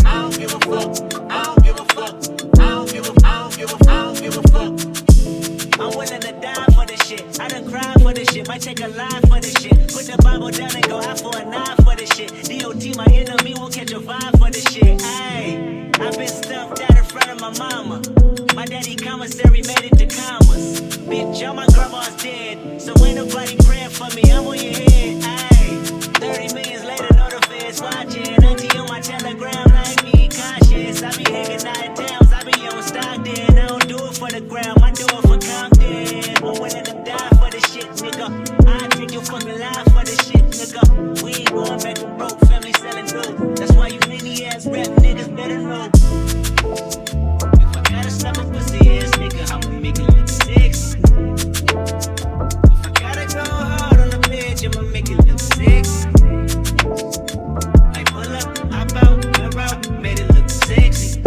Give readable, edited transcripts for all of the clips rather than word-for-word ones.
I don't give a fuck. I don't give a fuck. I don't give a fuck. I'm willing to die for this shit. I done cried for this shit. Might take a line for this shit. Put the Bible down and go out for a nine for this shit. DOT, my enemy, won't catch a vibe for this shit. Ayy, I've been stuffed out in front of my mama. My daddy commissary made it to commas. Bitch, all my grandma's dead, so ain't nobody praying for me. I'm on your head. Ayy, 30 millions later, know the feds watching. Auntie on my telegram, like me conscious. I be hanging out in towns, I be on Stockton. I don't do it for the gram, I do it for Compton. I'm willing to die for this shit, nigga. I take your fucking life for this shit, nigga. We ain't going back to broke, family selling dope. That's why you ninny ass rap niggas better know. If I gotta stop a pussy ass nigga, I'ma make it look sexy. If I gotta go hard on the bitch, I'ma make it look sexy. I pull up, hop out, wear out, made it look sexy.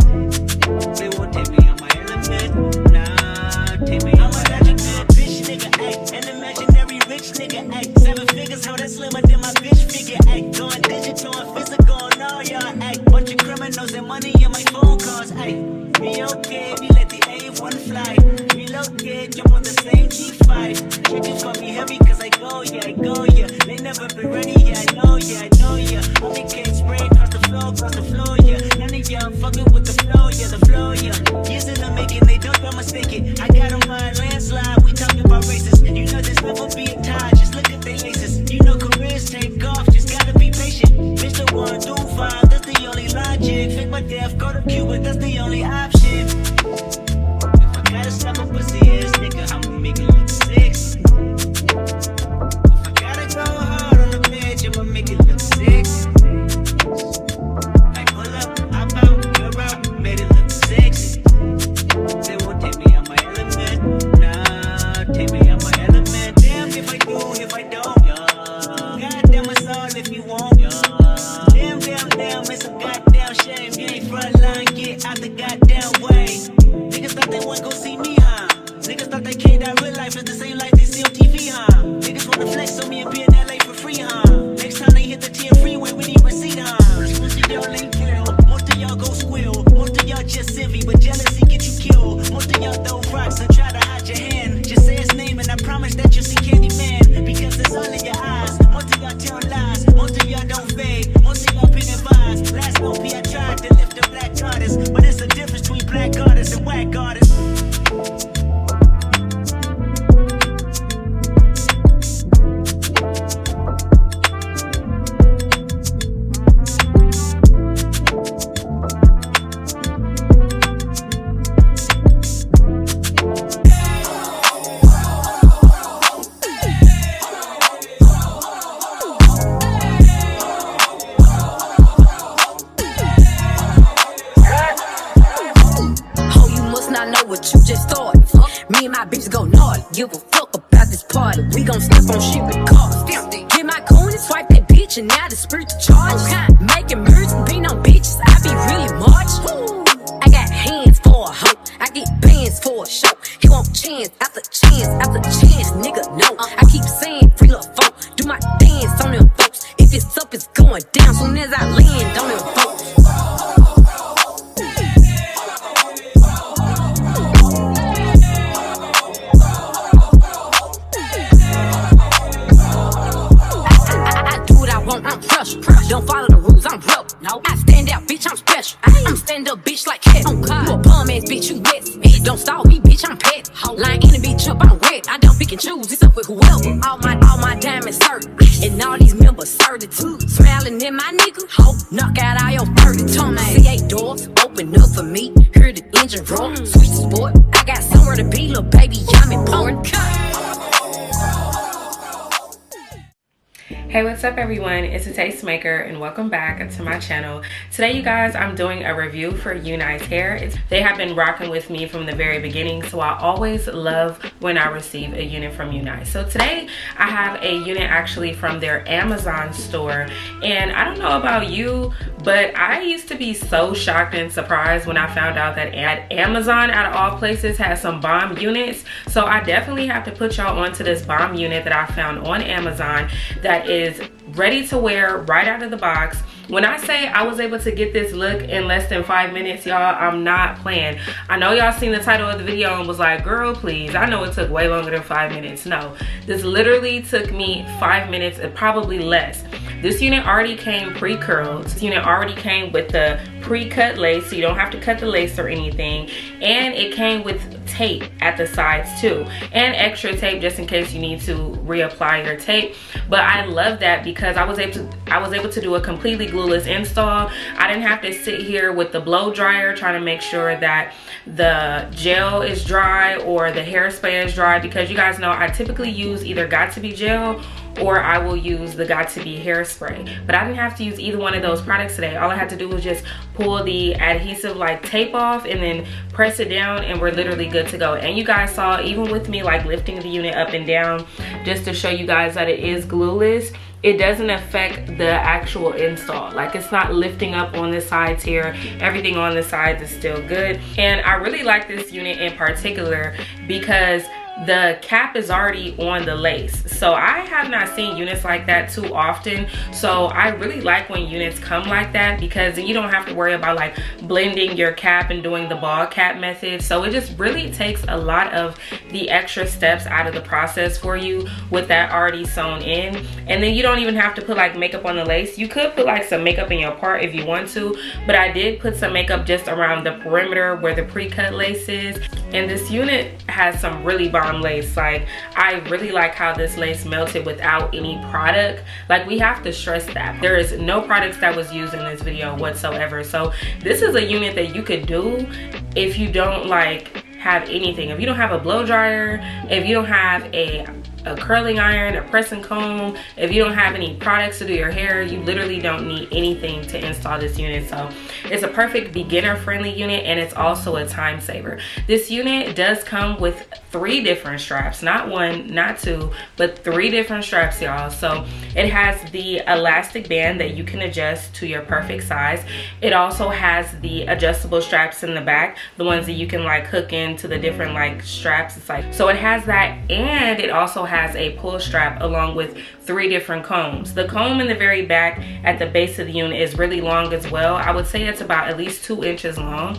They won't take me on my element, nah, take me on my element. Bitch nigga, ayy, an imaginary rich nigga, ayy. 7 figures, how that slimmer than my bitch figure, ayy. Going digital and physical and all y'all, ayy. Bunch of criminals and money in my phone calls, ayy. Be okay, we let the A1 fly. Relocate, jump on the same G5. Chickens call me heavy cause I go, yeah. They never been ready, yeah, I know, yeah. Only can't spray across the floor, yeah. None of y'all fucking with the flow, yeah. Years in the making, they don't mistake it. I got them by a landslide, we talking about races. You know there's never be a tie, just look at their laces. You know careers take off, just gotta be patient. Bitch, the 1 through 5, that's the only logic. Fake my death, go to Cuba, that's the only option. If I gotta stop a pussy ass nigga, I'ma make it look sexy. If I gotta go hard on the bitch, I'ma make it look sexy. I pull up, hop out, wear out, made it look sexy. They won't take me on my element, nah, take me on my element. Damn if I do, if I don't, yeah. Goddamn it's all if you want, yeah. Damn, it's a goddamn shame. You ain't frontline, get out the goddamn way. Niggas thought they wouldn't go see me, huh? Niggas thought they came out real life is the same life they see on TV, huh? Niggas wanna flex on me and be in LA for free, huh? Next time they hit the 10 freeway, we need receipt, huh? Most of y'all ain't kill, most of y'all go squill. Most of y'all just envy, but jealousy get you killed. Most of y'all throw rocks and try to hide your hand. Just say his name and I promise that you'll see Candyman. Because it's all in your eyes. Most of y'all tell lies, most of y'all don't fade. Most of y'all pin and vibes. Last OP I tried to lift the black goddess, but it's a difference between black goddess and white goddess. Give a fuck about this party. We gon' step on shit with cars. Get my coin and swipe that bitch, and now the spirit to charge. Making moves and being on bitches, I be really much. I got hands for a hoe, I get bands for a show. He want chance after chance after chance, nigga. No, I keep saying free love folk. Do my dance on them folks. If it's up, it's going down. Soon as I land on them folks. I'm fresh. Don't follow the rules, I'm broke. No, I stand out, bitch, I'm special. I'm stand up, bitch, like cat. Oh, God. You a bum ass bitch, you wet. Don't stall me, bitch, I'm pet. Lying in the bitch up, I'm wet. I don't pick and choose, it's up with whoever. All my diamonds certain, and all these members certitude. Smiling in my nigga, ho, knock out all your 30 tongues. C8 doors, open up for me. Hear the engine roar, switch to sport. I got somewhere to be, little baby, I'm important. Hey, what's up everyone? It's a tastemaker and welcome back to my channel. Today you guys, I'm doing a review for UNice hair. They have been rocking with me from the very beginning, so I always love when I receive a unit from UNice. So today I have a unit actually from their Amazon store, and I don't know about you, but I used to be so shocked and surprised when I found out that Amazon, out of all places, has some bomb units. So I definitely have to put y'all onto this bomb unit that I found on Amazon that is ready to wear right out of the box. When I say I was able to get this look in less than 5 minutes, y'all, I'm not playing. I know y'all seen the title of the video and was like, girl, please, I know it took way longer than 5 minutes. No, this literally took me 5 minutes and probably less. This unit already came pre-curled. This unit already came with the pre-cut lace, so you don't have to cut the lace or anything. And it came with tape at the sides too, and extra tape just in case you need to reapply your tape. But I love that because I was able to do a completely glueless install. I didn't have to sit here with the blow dryer trying to make sure that the gel is dry or the hairspray is dry, because you guys know I typically use either Got To Be gel or I will use the Got To Be hairspray. But I didn't have to use either one of those products today. All I had to do was just pull the adhesive like tape off and then press it down, and we're literally good to go. And you guys saw, even with me like lifting the unit up and down just to show you guys that it is glueless, it doesn't affect the actual install. Like, it's not lifting up on the sides here. Everything on the sides is still good. And I really like this unit in particular because the cap is already on the lace. So I have not seen units like that too often. So I really like when units come like that, because then you don't have to worry about like blending your cap and doing the ball cap method. So it just really takes a lot of the extra steps out of the process for you with that already sewn in. And then you don't even have to put like makeup on the lace. You could put like some makeup in your part if you want to, but I did put some makeup just around the perimeter where the pre-cut lace is. And this unit has some really bomb lace. Like, I really like how this lace melted without any product. Like, we have to stress that there is no products that was used in this video whatsoever. So this is a unit that you could do if you don't like have anything. If you don't have a blow dryer, if you don't have a curling iron, a pressing comb, if you don't have any products to do your hair, you literally don't need anything to install this unit. So it's a perfect beginner friendly unit, and it's also a time saver. This unit does come with 3 different straps, not 1, not 2, but 3 different straps, y'all. So it has the elastic band that you can adjust to your perfect size. It also has the adjustable straps in the back, the ones that you can like hook into the different like straps. It's like, so it has that, and it also has a pull strap along with 3 different combs. The comb in the very back at the base of the unit is really long as well. I would say it's about at least 2 inches long.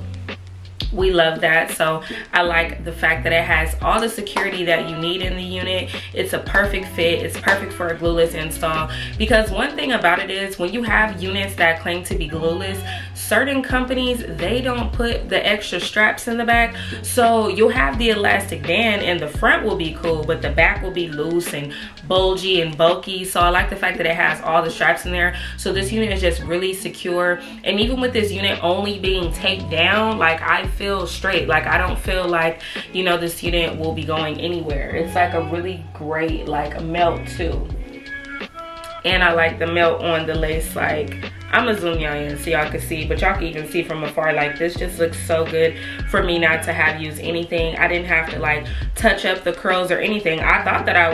We love that. So I like the fact that it has all the security that you need in the unit. It's a perfect fit. It's perfect for a glueless install, because one thing about it is when you have units that claim to be glueless, certain companies, they don't put the extra straps in the back. So you'll have the elastic band and the front will be cool, but the back will be loose and bulgy and bulky. So I like the fact that it has all the straps in there. So this unit is just really secure. And even with this unit only being taped down, like, I feel straight. Like, I don't feel like, you know, this unit will be going anywhere. It's like a really great like melt too. And I like the melt on the lace. Like, I'm gonna zoom y'all in so y'all can see, but y'all can even see from afar. Like, this just looks so good for me not to have used anything. I didn't have to like touch up the curls or anything. I thought that I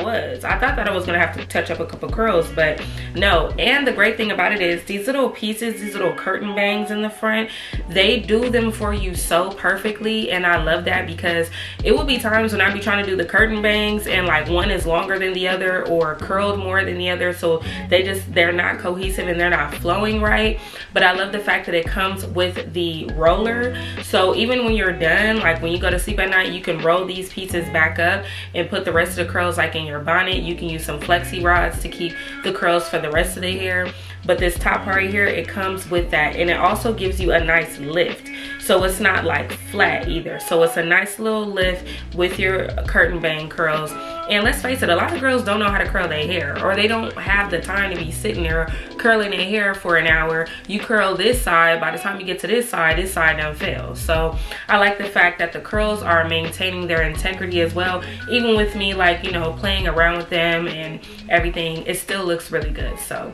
was gonna have to touch up a couple curls, but no. And the great thing about it is these little pieces, these little curtain bangs in the front, they do them for you so perfectly. And I love that, because it will be times when I be trying to do the curtain bangs and like one is longer than the other or curled more than the other, so they're not cohesive and they're not flowing right. But I love the fact that it comes with the roller, so even when you're done, like when you go to sleep at night, you can roll these pieces back up and put the rest of the curls like in your bonnet. You can use some flexi rods to keep the curls for the rest of the hair. But this top part right here, it comes with that, and it also gives you a nice lift, so it's not like flat either. So it's a nice little lift with your curtain bang curls. And let's face it, a lot of girls don't know how to curl their hair, or they don't have the time to be sitting there curling their hair for an hour. You curl this side, by the time you get to this side done fail. So I like the fact that the curls are maintaining their integrity as well. Even with me, like, you know, playing around with them and everything, it still looks really good. So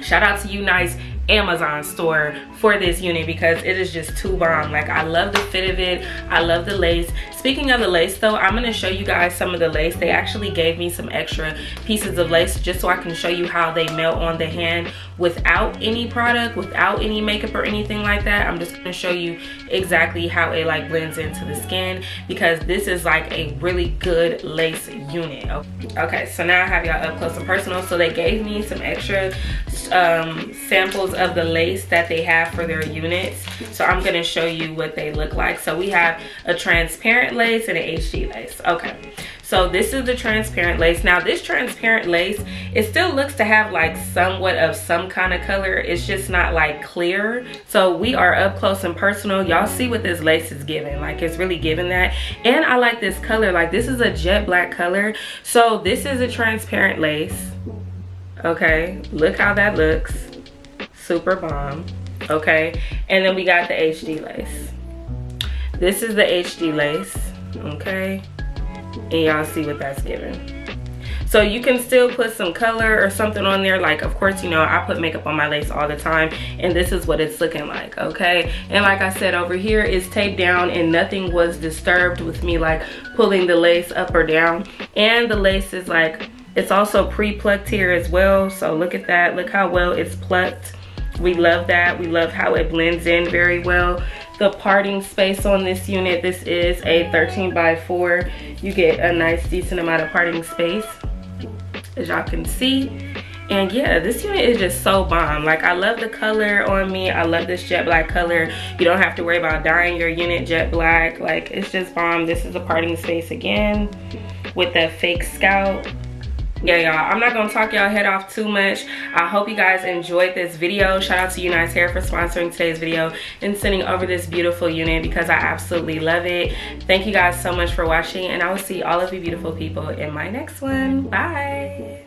shout out to UNice Amazon store for this unit, because it is just too bomb. Like, I love the fit of it. I love the lace. Speaking of the lace though, I'm going to show you guys some of the lace. They actually gave me some extra pieces of lace just so I can show you how they melt on the hand without any product, without any makeup or anything like that. I'm just going to show you exactly how it like blends into the skin, because this is like a really good lace unit. Okay, so now I have y'all up close and personal. So they gave me some extra samples of the lace that they have for their units, so I'm going to show you what they look like. So we have a transparent lace and an HD lace. Okay, so this is the transparent lace. Now this transparent lace, it still looks to have like somewhat of some kind of color. It's just not like clear. So we are up close and personal. Y'all see what this lace is giving. Like, it's really giving that. And I like this color. Like, this is a jet black color. So this is a transparent lace. Okay, look how that looks. Super bomb. Okay, and then we got the HD lace. This is the HD lace. Okay, and y'all see what that's giving. So you can still put some color or something on there. Like, of course, you know, I put makeup on my lace all the time, and this is what it's looking like. Okay, and like I said, over here is taped down and nothing was disturbed with me like pulling the lace up or down. And the lace is like, it's also pre-plucked here as well. So look at that, look how well it's plucked. We love that. We love how it blends in very well. The parting space on this unit, this is a 13 by 4. You get a nice decent amount of parting space, as y'all can see. And yeah, this unit is just so bomb. Like, I love the color on me. I love this jet black color. You don't have to worry about dyeing your unit jet black. Like, it's just bomb. This is a parting space again with the fake scalp. Yeah, y'all, I'm not gonna talk y'all head off too much. I hope you guys enjoyed this video. Shout out to UNice Hair for sponsoring today's video and sending over this beautiful unit, because I absolutely love it. Thank you guys so much for watching, and I will see all of you beautiful people in my next one. Bye.